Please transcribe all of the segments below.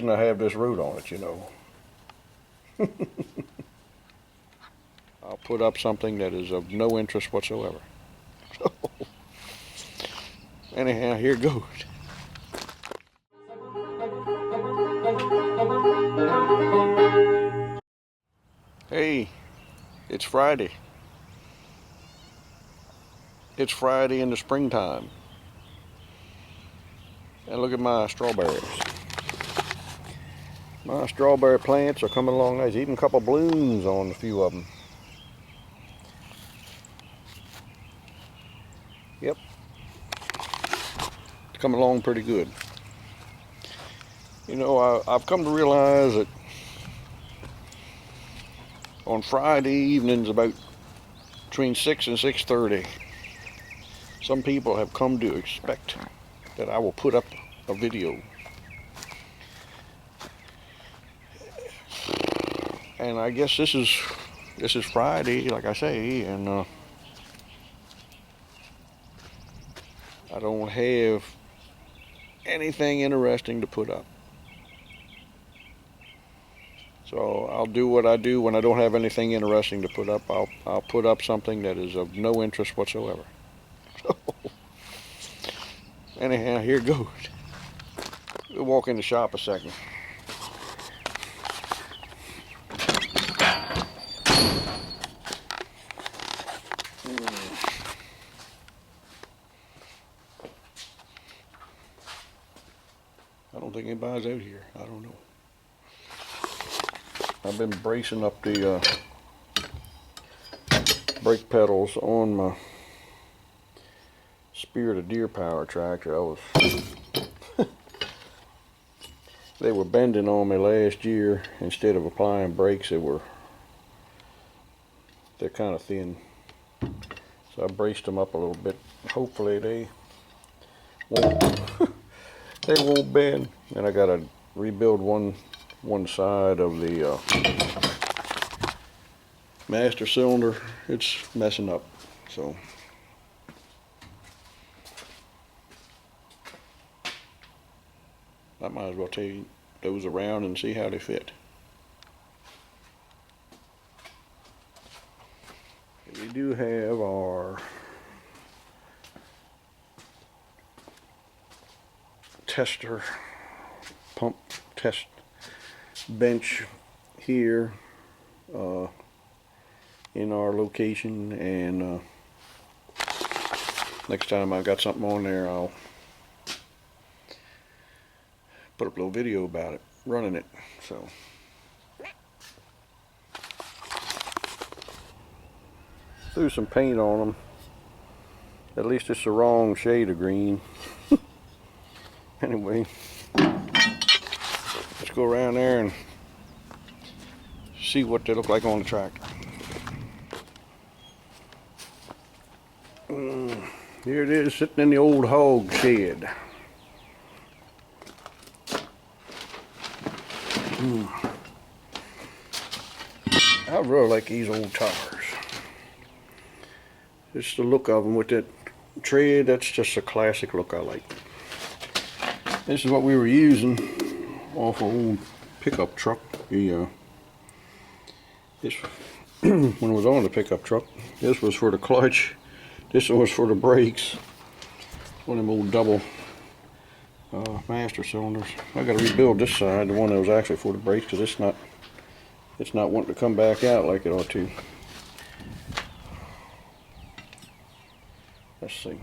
not have this root on it, you know. I'll put up something that is of no interest whatsoever. So, anyhow, here goes. Hey, it's Friday. It's Friday in the springtime. And look at my strawberries. My strawberry plants are coming along nice. Even a couple blooms on a few of them. Yep. It's coming along pretty good. You know, I've come to realize that on Friday evenings about between 6 and 6:30, some people have come to expect that I will put up a video. And I guess this is Friday, like I say, and I don't have anything interesting to put up. So I'll do what I do when I don't have anything interesting to put up. I'll put up something that is of no interest whatsoever. So, anyhow, here goes. We'll walk in the shop a second. I don't think anybody's out here. I don't know. I've been bracing up the brake pedals on my Deere power tractor. They were bending on me last year. Instead of applying brakes, they're kind of thin. So I braced them up a little bit. Hopefully they won't bend. And I gotta rebuild one side of the master cylinder. It's messing up, so I might as well take those around and see how they fit. We do have our tester pump test bench here in our location, and next time I've got something on there, I'll put up a little video about it, running it. So threw some paint on them. At least it's the wrong shade of green. Anyway, let's go around there and see what they look like on the tractor. Here it is, sitting in the old hog shed. I really like these old tires. Just the look of them with that tread, that's just a classic look I like. This is what we were using off an old pickup truck. This when it was on the pickup truck, this was for the clutch. This one was for the brakes. One of them old double master cylinders. I got to rebuild this side, the one that was actually for the brakes, because it's not wanting to come back out like it ought to. Let's see.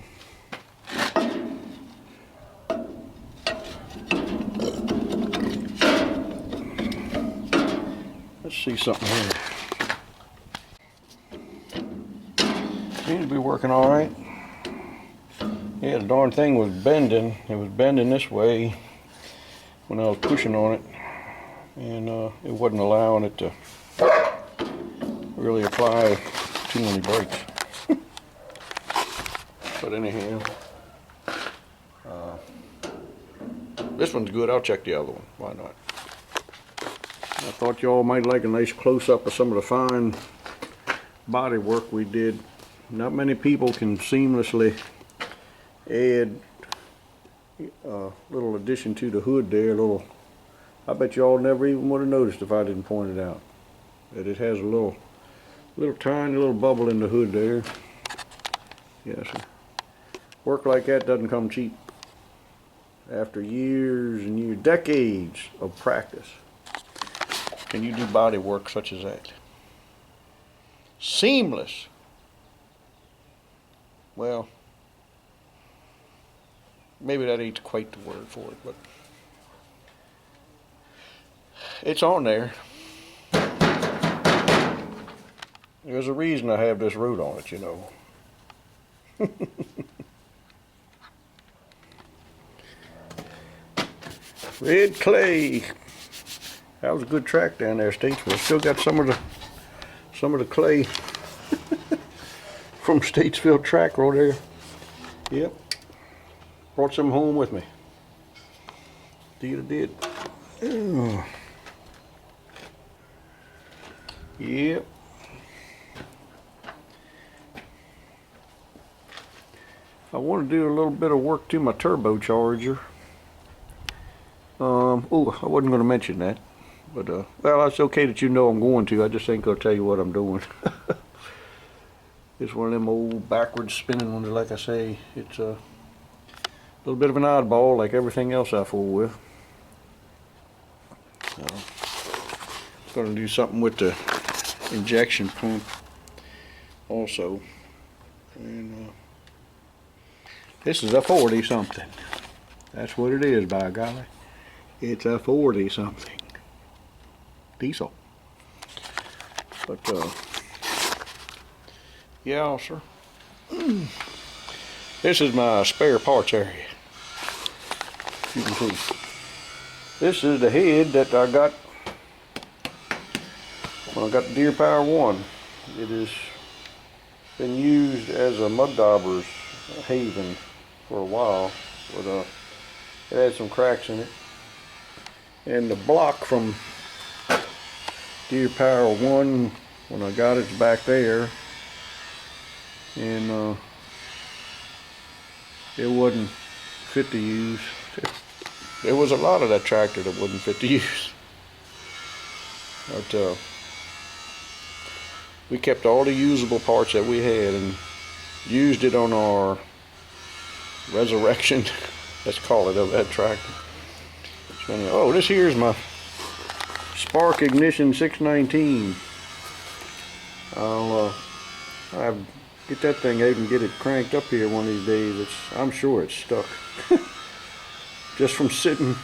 Let's see something here. Seems to be working all right. Yeah, the darn thing was bending. It was bending this way when I was pushing on it, and it wasn't allowing it to really apply too many brakes. But anyhow, this one's good. I'll check the other one. Why not? I thought y'all might like a nice close-up of some of the fine body work we did. Not many people can seamlessly add a little addition to the hood there, a little I bet y'all never even would have noticed if I didn't point it out. That it has a little tiny little bubble in the hood there. Yes, sir. Work like that doesn't come cheap. After years and years, decades of practice, can you do body work such as that? Seamless. Well, maybe that ain't quite the word for it, but it's on there. There's a reason I have this root on it, you know. Red clay. That was a good track down there, Statesville. Still got some of the clay from Statesville track right there. Yep. Brought some home with me. Did. Yep. I want to do a little bit of work to my turbocharger. Oh, I wasn't going to mention that, but well, it's okay that you know I'm going to. I just ain't going to tell you what I'm doing. It's one of them old backwards spinning ones, like I say. It's a little bit of an oddball, like everything else I fool with. Going to do something with the injection pump also, and this is a 40 something. That's what it is, by golly. It's a 40 something diesel. But yeah, sir. This is my spare parts area. You can see. This is the head that I got when I got the Deere Power 1. It has been used as a mud dauber's haven for a while, but it had some cracks in it. And the block from Deere Power 1, when I got it's back there, and it wasn't fit to use. There was a lot of that tractor that wasn't fit to use. But we kept all the usable parts that we had and used it on our resurrection, let's call it, of that tractor. Oh, this here's my Spark Ignition 619. I'll get that thing out and get it cranked up here one of these days. I'm sure it's stuck. Just from sitting,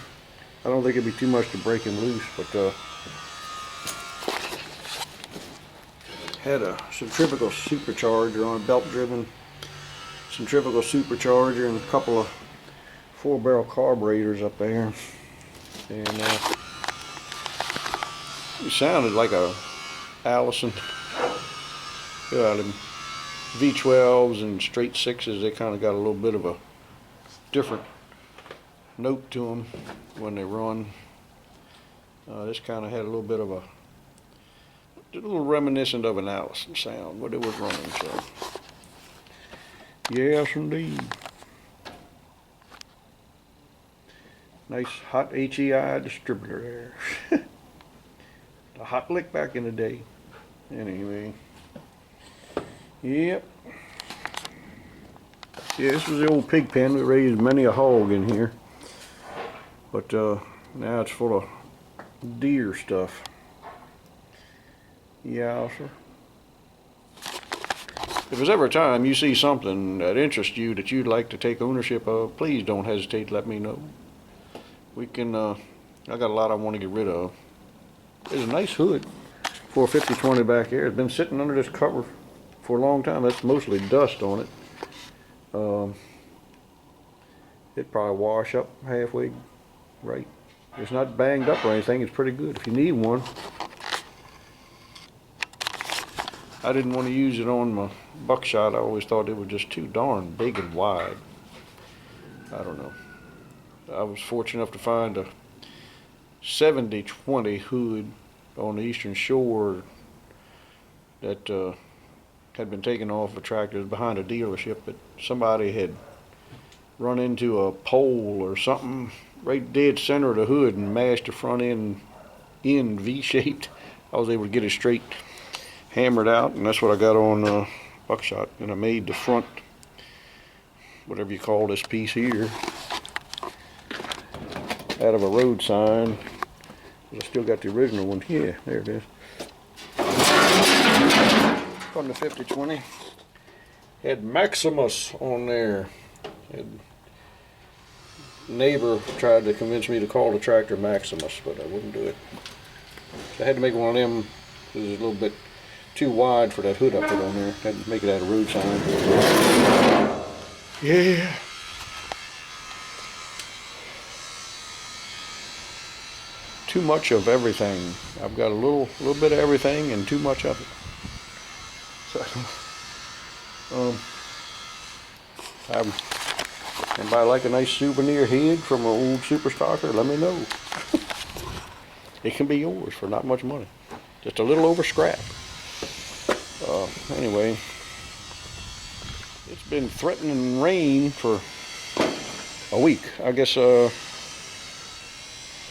I don't think it'd be too much to break him loose, but had a centrifugal supercharger on, belt driven centrifugal supercharger, and a couple of 4-barrel carburetors up there. And it sounded like a Allison. Yeah, them V12s and straight 6s, they kind of got a little bit of a different note to them when they run. This kind of had a little bit of a little reminiscent of an Allison sound, but it was running, so. Yes, indeed. Nice hot HEI distributor there. A hot lick back in the day. Anyway. Yep. Yeah, this was the old pig pen. We raised many a hog in here. But now it's full of deer stuff. Yeah, sir. If there's ever a time you see something that interests you that you'd like to take ownership of, please don't hesitate to let me know. We can, I got a lot I want to get rid of. There's a nice hood for a 5020 back here. It's been sitting under this cover for a long time. That's mostly dust on it. It'd probably wash up halfway right. It's not banged up or anything. It's pretty good if you need one. I didn't want to use it on my buckshot. I always thought it was just too darn big and wide. I don't know. I was fortunate enough to find a 70-20 hood on the eastern shore that had been taken off a tractor behind a dealership, but somebody had run into a pole or something right dead center of the hood and mashed the front end in V-shaped. I was able to get it straight, hammered out, and that's what I got on buckshot. And I made the front, whatever you call this piece here, out of a road sign. I still got the original one. Yeah, there it is. From the 5020. Had Maximus on there. Neighbor tried to convince me to call the tractor Maximus, but I wouldn't do it. So I had to make one of them. It was a little bit too wide for that hood I put on there. Had to make it out of road sign. Yeah. Too much of everything. I've got a little bit of everything and too much of it. So, anybody like a nice souvenir head from an old super stocker? Let me know. It can be yours for not much money. Just a little over scrap. Anyway, it's been threatening rain for a week. I guess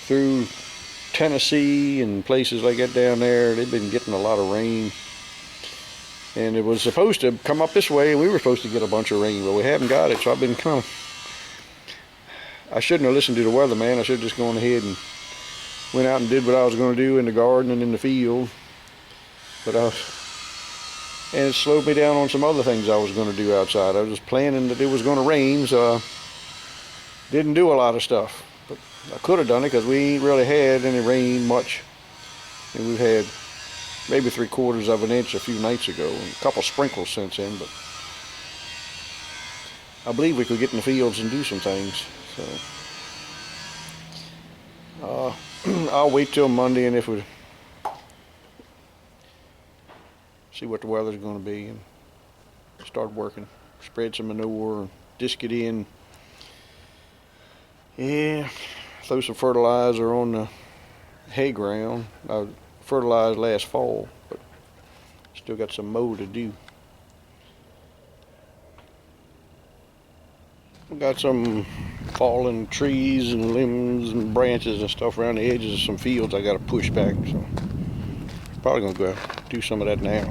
through Tennessee and places like that down there, they've been getting a lot of rain. And it was supposed to come up this way, and we were supposed to get a bunch of rain, but we haven't got it. So I've been kind of, I shouldn't have listened to the weatherman. I should have just gone ahead and went out and did what I was going to do in the garden and in the field. But and it slowed me down on some other things I was going to do outside. I was just planning that it was going to rain, so I didn't do a lot of stuff. But I could have done it because we ain't really had any rain much. And we've had maybe 3/4 of an inch a few nights ago, and a couple sprinkles since then, but I believe we could get in the fields and do some things. So I'll wait till Monday, and if we see what the weather's going to be, and start working, spread some manure, disc it in. Yeah, throw some fertilizer on the hay ground. I fertilized last fall, but still got some mow to do. We got some fallen trees and limbs and branches and stuff around the edges of some fields I got to push back, so probably gonna go do some of that now.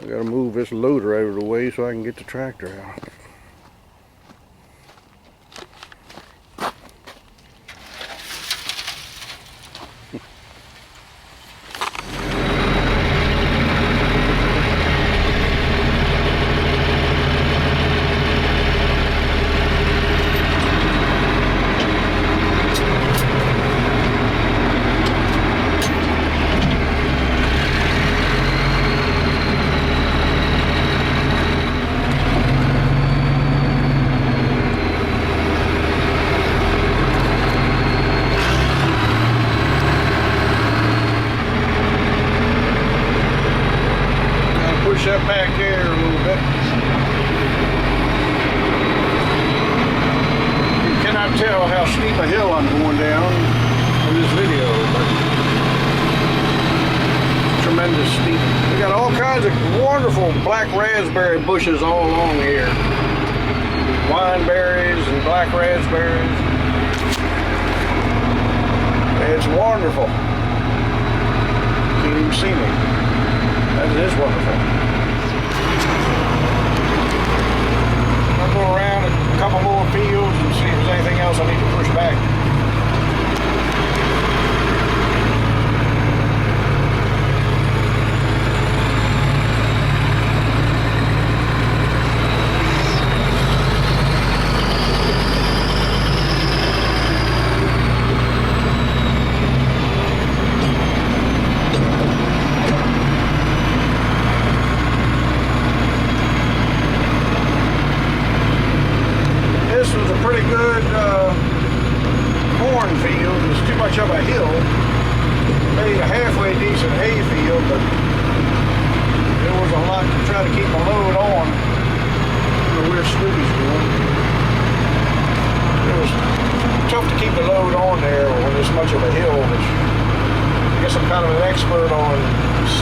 I got to move this loader out of the way so I can get the tractor out. That back there a little bit. You cannot tell how steep a hill I'm going down in this video, but tremendous steep. We got all kinds of wonderful black raspberry bushes all along here. Wineberries and black raspberries. It's wonderful. Can't even see me. That is wonderful. I'll go around a couple more fields and see if there's anything else I need to push back. Cornfield is too much of a hill. Made a halfway decent hay field, but there was a lot to try to keep the load on. I don't know where Snoopy's going. It was tough to keep the load on there when there's much of a hill. Which I guess I'm kind of an expert on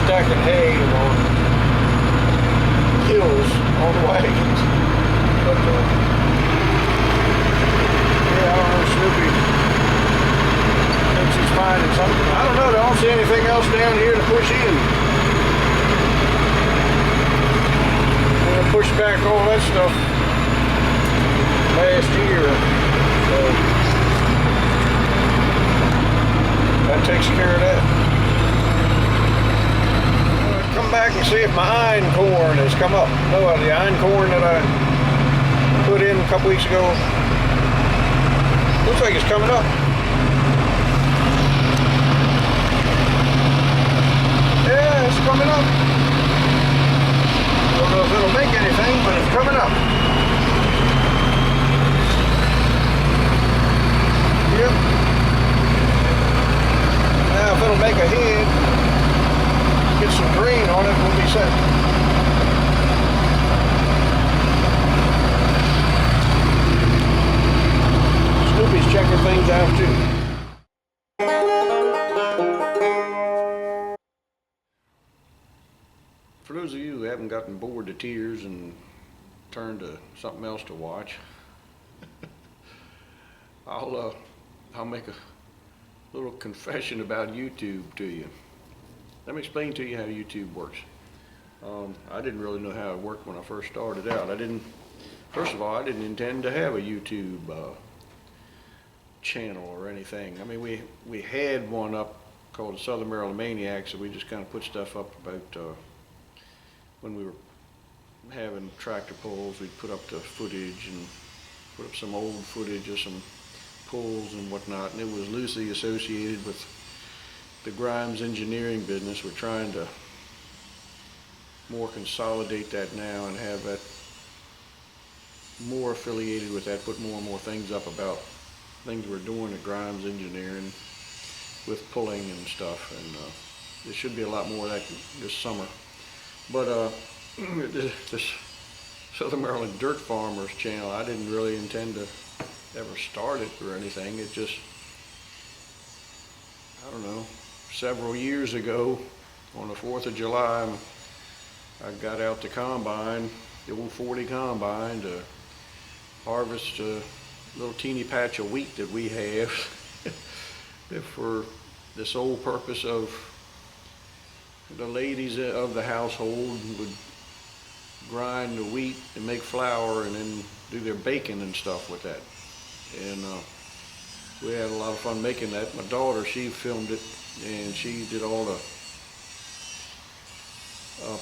stacking hay on hills on the wagons. But down here to push in. And I pushed back all that stuff last year. So that takes care of that. I'll come back and see if my einkorn has come up. No, the einkorn that I put in a couple weeks ago looks like it's coming up. Yeah, it's coming up. Don't know if it'll make anything, but it's coming up. Yep. Now if it'll make a head, get some green on it, we'll be set. Snoopy's checking things out too. For those of you who haven't gotten bored to tears and turned to something else to watch, I'll make a little confession about YouTube to you. Let me explain to you how YouTube works. I didn't really know how it worked when I first started out. First of all, I didn't intend to have a YouTube channel or anything. I mean, we had one up called the Southern Maryland Maniacs, so we just kind of put stuff up about when we were having tractor pulls. We'd put up the footage and put up some old footage of some pulls and whatnot, and it was loosely associated with the Grimes engineering business. We're trying to more consolidate that now and have that more affiliated with that, put more and more things up about things we're doing at Grimes engineering with pulling and stuff, and there should be a lot more of that this summer. But this Southern Maryland Dirt Farmers channel, I didn't really intend to ever start it or anything. It just, I don't know, several years ago on the 4th of July, I got out the combine, the old 40 combine, to harvest a little teeny patch of wheat that we have for the sole purpose of the ladies of the household would grind the wheat and make flour and then do their baking and stuff with that. And we had a lot of fun making that. My daughter, she filmed it, and she did all the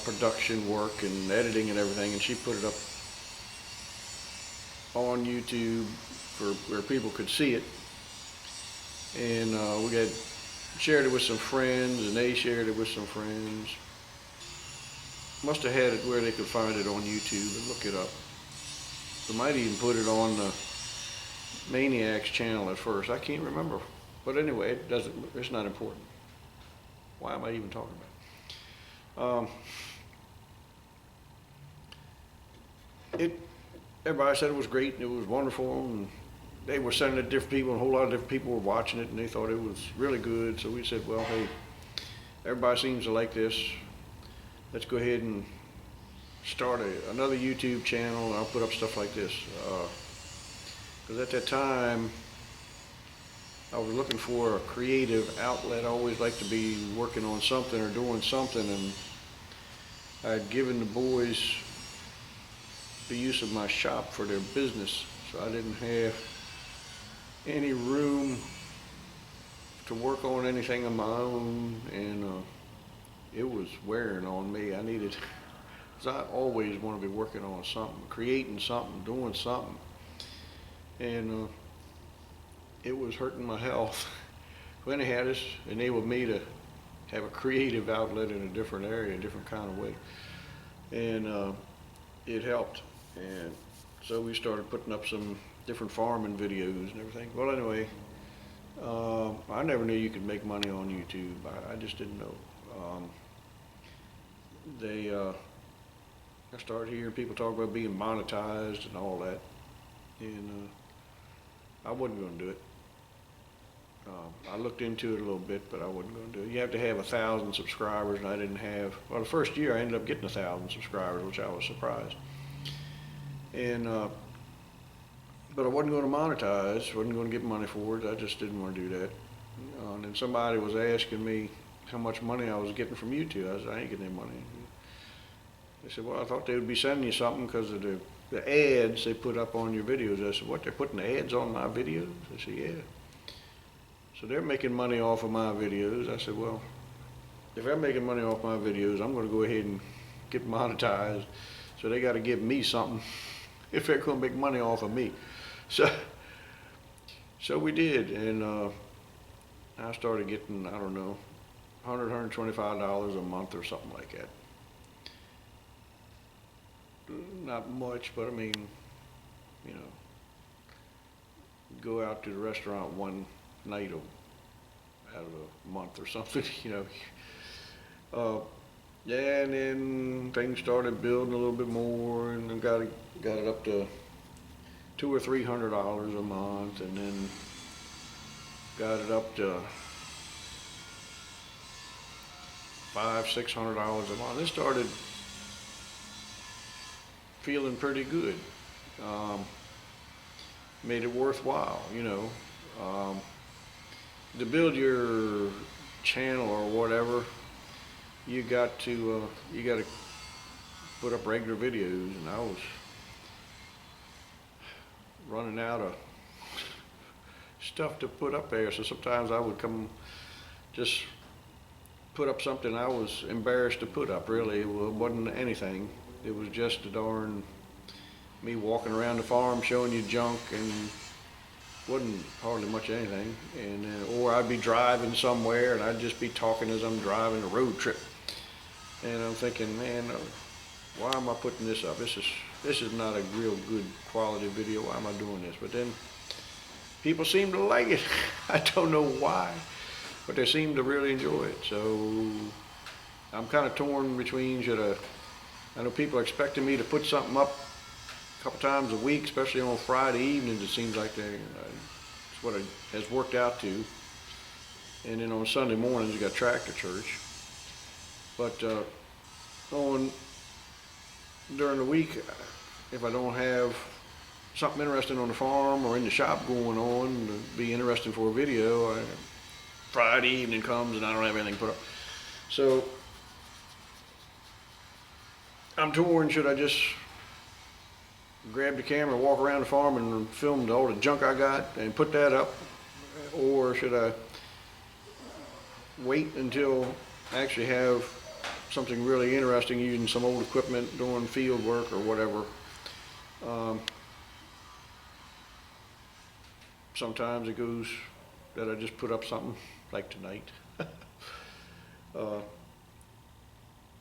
production work and editing and everything, and she put it up on YouTube for where people could see it. And we had shared it with some friends, and they shared it with some friends. Must have had it where they could find it on YouTube and look it up. We might even put it on the Maniacs channel at first. I can't remember. But anyway, it's not important. Why am I even talking about it? Everybody said it was great and it was wonderful, and they were sending it to different people, and a whole lot of different people were watching it, and they thought it was really good. So we said, well, hey, everybody seems to like this. Let's go ahead and start another YouTube channel, and I'll put up stuff like this. Because at that time, I was looking for a creative outlet. I always like to be working on something or doing something, and I'd given the boys the use of my shop for their business, so I didn't have any room to work on anything of my own, and it was wearing on me. I needed, because I always want to be working on something, creating something, doing something, and it was hurting my health. But anyhow, this enabled me to have a creative outlet in a different area, a different kind of way, and it helped. And so we started putting up some different farming videos and everything. Well, anyway, I never knew you could make money on YouTube. I just didn't know. I started hearing people talk about being monetized and all that, and I wasn't going to do it. I looked into it a little bit, but I wasn't going to do it. You have to have 1,000 subscribers, and I didn't have. Well, the first year I ended up getting 1,000 subscribers, which I was surprised. And but I wasn't going to monetize, wasn't going to get money for it. I just didn't want to do that. And then somebody was asking me, how much money I was getting from YouTube. I said, I ain't getting any money. They said, well, I thought they would be sending you something because of the ads they put up on your videos. I said, what, they're putting ads on my videos? They said, yeah. So they're making money off of my videos. I said, well, if they're making money off my videos, I'm going to go ahead and get monetized. So they got to give me something if they're going to make money off of me. So we did, and I started getting, I don't know, $100, $125 a month or something like that. Not much, but I mean, you know, go out to the restaurant one night out of a month or something, you know. Yeah, and then things started building a little bit more, and I got it up to $200 or $300 a month, and then got it up to $500, $600 a month. It started feeling pretty good. Made it worthwhile, you know. To build your channel or whatever, you got to put up regular videos, and I was running out of stuff to put up there. So sometimes I would come just put up something I was embarrassed to put up. Really, it wasn't anything. It was just a darn me walking around the farm showing you junk, and wasn't hardly much of anything. And or I'd be driving somewhere and I'd just be talking as I'm driving a road trip. And I'm thinking, man, why am I putting this up? This is not a real good quality video. Why am I doing this? But then people seem to like it. I don't know why, but they seem to really enjoy it. So I'm kind of torn between I know people are expecting me to put something up a couple times a week, especially on Friday evenings. It seems like it's what it has worked out to. And then on Sunday mornings, you got tractor church. But during the week, if I don't have something interesting on the farm or in the shop going on to be interesting for a video, Friday evening comes and I don't have anything put up. So I'm torn. Should I just grab the camera, walk around the farm and film all the junk I got and put that up? Or should I wait until I actually have something really interesting, using some old equipment, doing field work or whatever? Sometimes it goes that I just put up something like tonight.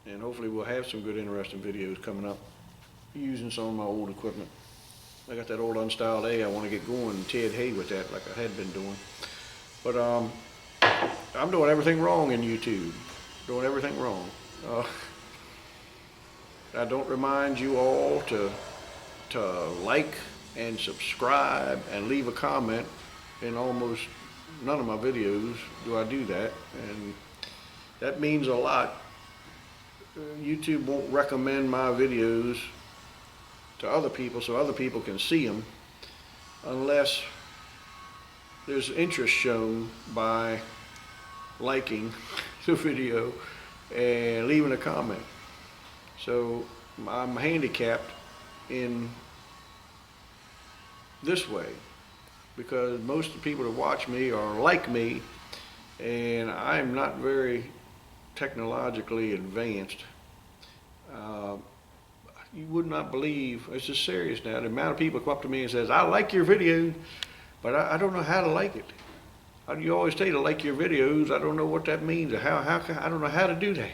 And hopefully we'll have some good, interesting videos coming up using some of my old equipment. I got that old unstyled A I want to get going, Ted Hay with that, like I had been doing. But I'm doing everything wrong in YouTube. Doing everything wrong. I don't remind you all to like and subscribe and leave a comment. In almost none of my videos do I do that, and that means a lot. YouTube won't recommend my videos to other people so other people can see them unless there's interest shown by liking the video and leaving a comment. So I'm handicapped in this way because most of the people that watch me are like me, and I'm not very technologically advanced. You would not believe, it's just serious now, the amount of people come up to me and says, I like your videos, but I don't know how to like it. You always say to like your videos. I don't know what that means, or I don't know how to do that.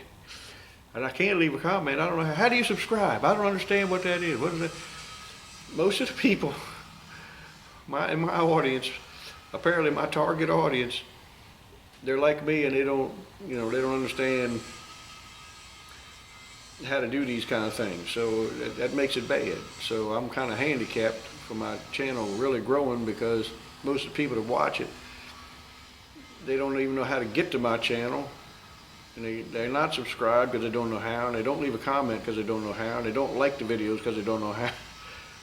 And I can't leave a comment. I don't know, how do you subscribe? I don't understand what that is. What is that? Most of the people in my audience, apparently my target audience, they're like me, and they don't understand how to do these kind of things. So that makes it bad. So I'm kind of handicapped for my channel really growing because most of the people that watch it, they don't even know how to get to my channel, and they're not subscribed because they don't know how, and they don't leave a comment because they don't know how, and they don't like the videos because they don't know how.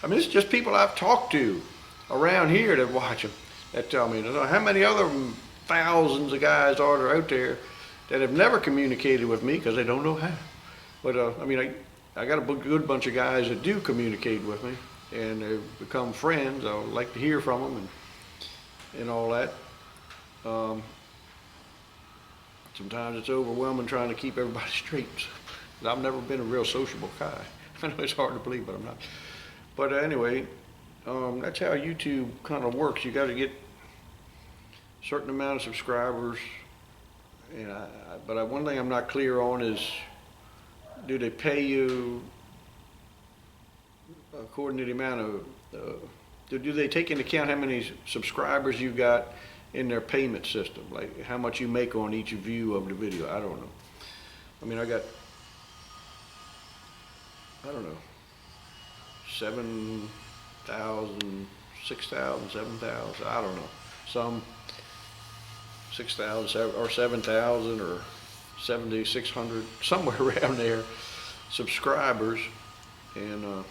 I mean, it's just people I've talked to around here that watch them that tell me. How many other thousands of guys are there out there that have never communicated with me because they don't know how. But I mean, I got a good bunch of guys that do communicate with me, and they've become friends. I would like to hear from them and all that. Sometimes it's overwhelming trying to keep everybody straight. I've never been a real sociable guy. I know it's hard to believe, but I'm not. But anyway, that's how YouTube kind of works. You got to get a certain amount of subscribers. And but one thing I'm not clear on is, do they pay you according to the amount of, do they take into account how many subscribers you got in their payment system? Like how much you make on each view of the video? I don't know. I mean, I got, I don't know, 7,000, 6,000, 7,000, I don't know. Some 6,000 or 7,000 or 7,600, somewhere around there, subscribers. And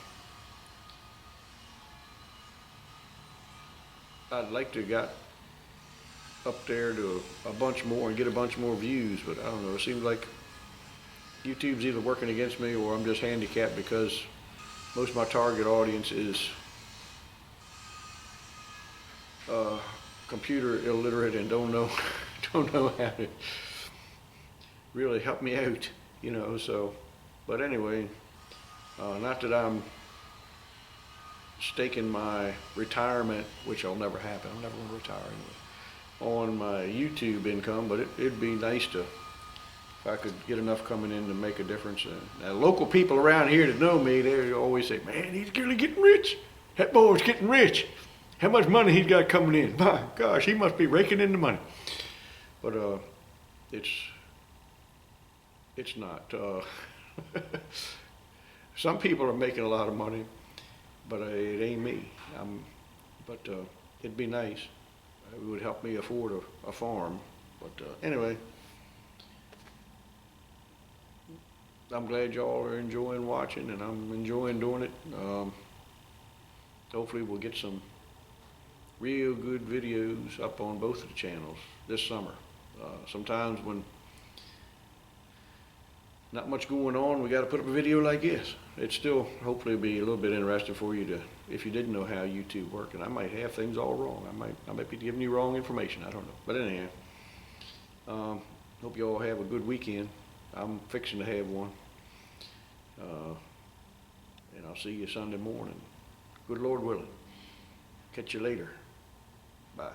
I'd like to got up there to a bunch more and get a bunch more views, but I don't know. It seems like YouTube's either working against me or I'm just handicapped because most of my target audience is computer illiterate and don't know how to really help me out, you know. So, but anyway, not that I'm staking my retirement, which will never happen. I'm never going to retire anyway, on my YouTube income, but it'd be nice to, if I could get enough coming in to make a difference. Now, local people around here that know me, they always say, man, he's really getting rich. That boy's getting rich. How much money he's got coming in? My gosh, he must be raking in the money. But it's not. Some people are making a lot of money, but it ain't me. But it'd be nice. It would help me afford a farm. But anyway, I'm glad y'all are enjoying watching, and I'm enjoying doing it. Hopefully we'll get some real good videos up on both of the channels this summer. Sometimes when not much going on, we got to put up a video like this. It still hopefully be a little bit interesting for you to, if you didn't know how YouTube worked. And I might have things all wrong. I might be giving you wrong information. I don't know. But anyhow, hope you all have a good weekend. I'm fixing to have one. And I'll see you Sunday morning. Good Lord willing. Catch you later. Bye.